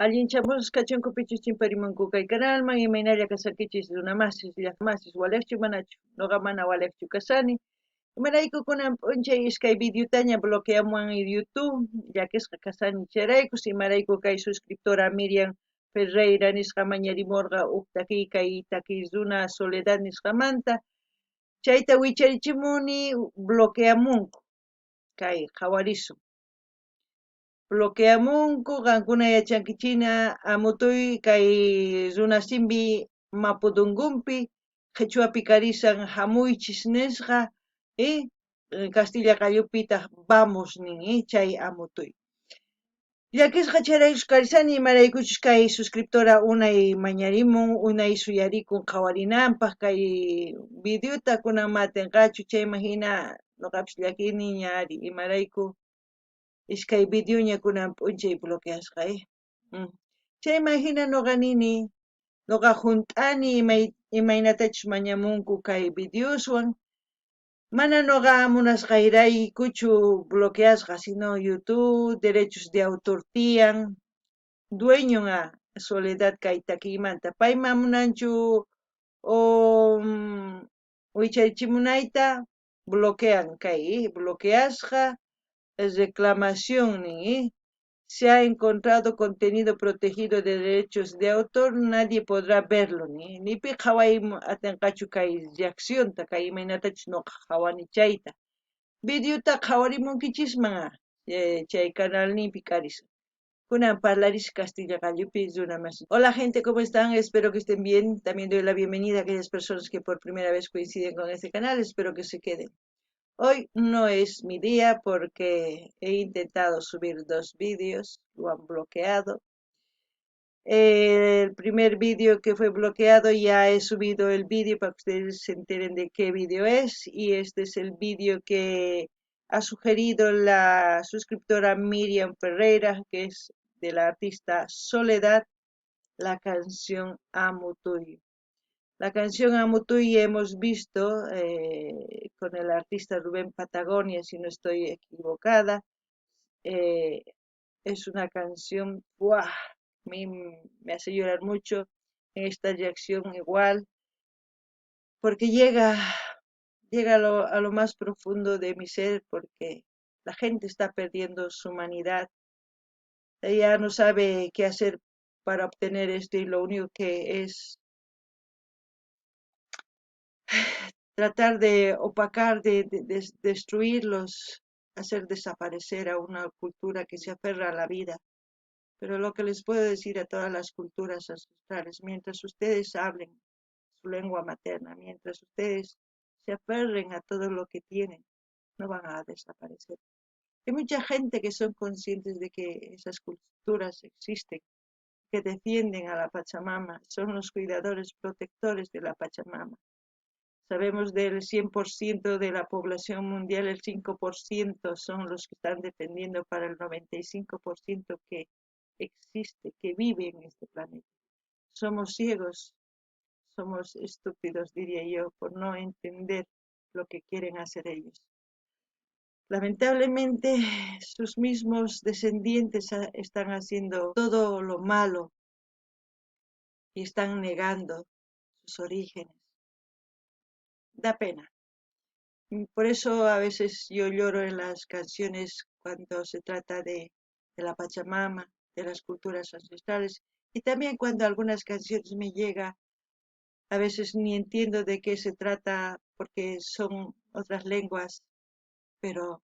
Allinchapus kachunku pichus chimparimunku kay canalman imaynalla kasarkichis runamasis llaqmasis walekchu manachu noqa mana walekchu kasani imarayku kunan p'unchay iskay videotaña bloqueamuwan YouTube llakisqa kasani chayraykus imarayku kay suscriptora Miriam Ferreira nisqa mañarimurqa takiy kay takiy runa Soledad nisqamanta chayta wicharichimuni bloqueamunku kay qhawarisun bloqueamunku qankuna yachankichina amutuy kay runa simbi mapudungunpi qhichwapi karisan hamuychis nisqa Castilla qallupita vamos nin chay amutuy llakisqa chayraykus karisani imaraykuchus kay suscriptora unay mañarimun unay suyarikun qhawarinanpaq kay videota kunan matinqachu chayman hina noqapish llakini ñari imarayku iskay videoña kunan p'unchay bloqueasqa chayman hina noqa nini noqa hunt'ani imaynatachus mañamunku kay videoswan mana noqa munasqayraykuchu bloqueasqa sino YouTube derechos de autor tiyan dueñoqa Soledad kay takiymanta payman munanchu wicharichimunayta bloquean kay bloqueasqa reclamación nin se ha encontrado contenido protegido de derechos de autor nadie podrá verlo ni pi qhaway atinqachu kay reaccionta kay imaynatachus noqa qhawani chayta videota qhawarimunkichisman chay canalninpi karis kunan parlarish Castilla Gallupi runamasi. Hola gente, ¿cómo están? Espero que estén bien. También doy la bienvenida a aquellas personas que por primera vez coinciden con este canal. Espero que se queden. Hoy no es mi día porque he intentado subir 2 vídeos, lo han bloqueado. El primer vídeo que fue bloqueado ya he subido el vídeo para que ustedes se enteren de qué vídeo es y este es el vídeo que ha sugerido la suscriptora Miriam Ferreira, que es de la artista Soledad, la canción Amo Tuyo. La canción Amo Tuyo hemos visto con el artista Rubén Patagonia, si no estoy equivocada. Es una canción, ¡buah! A mí me hace llorar mucho en esta reacción igual, porque llega a lo más profundo de mi ser, porque la gente está perdiendo su humanidad, ella no sabe qué hacer para obtener esto y lo único que es tratar de opacar, de destruirlos, hacer desaparecer a una cultura que se aferra a la vida. Pero lo que les puedo decir a todas las culturas ancestrales, mientras ustedes hablen su lengua materna, mientras ustedes se aferren a todo lo que tienen, no van a desaparecer. Hay mucha gente que son conscientes de que esas culturas existen, que defienden a la Pachamama, son los cuidadores protectores de la Pachamama. Sabemos del 100% de la población mundial, el 5% son los que están defendiendo para el 95% que existe, que vive en este planeta. Somos ciegos, somos estúpidos, diría yo, por no entender lo que quieren hacer ellos. Lamentablemente, sus mismos descendientes están haciendo todo lo malo y están negando sus orígenes. Da pena. Por eso a veces yo lloro en las canciones cuando se trata de la Pachamama, de las culturas ancestrales, y también cuando algunas canciones me llegan, a veces ni entiendo de qué se trata porque son otras lenguas, pero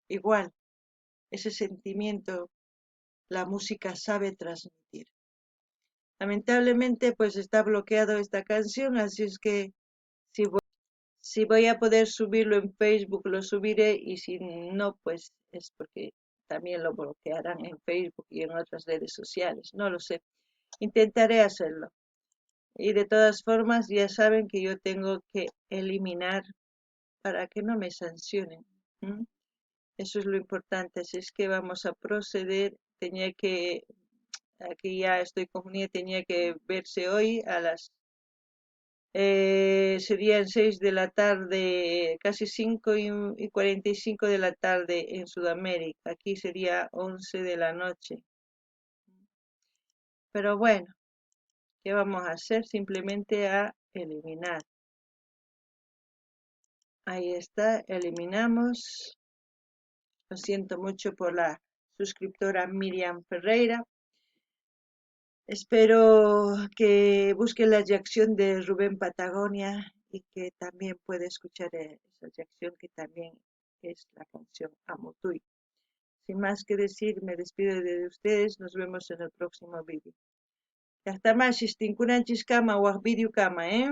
igual, ese sentimiento la música sabe transmitir. Lamentablemente, pues está bloqueado esta canción, así es que si voy a poder subirlo en Facebook, lo subiré, y si no, pues es porque también lo bloquearán en Facebook y en otras redes sociales, no lo sé. Intentaré hacerlo. Y de todas formas, ya saben que yo tengo que eliminar para que no me sancionen. Eso es lo importante. Así es que vamos a proceder. Aquí ya estoy confundida, tenía que verse hoy a las serían 6 de la tarde, casi 5:45 de la tarde en Sudamérica. Aquí sería 11 de la noche. Pero bueno, ¿qué vamos a hacer? Simplemente a eliminar. Ahí está, eliminamos. Lo siento mucho por la suscriptora Miriam Ferreira. Espero que busque la reacción de Rubén Patagonia y que también pueda escuchar esa reacción que también es la canción Amo Tui. Sin más que decir, me despido de ustedes. Nos vemos en el próximo vídeo. Hasta más, Chistincunan Chiscama o vídeo cama, ¿eh?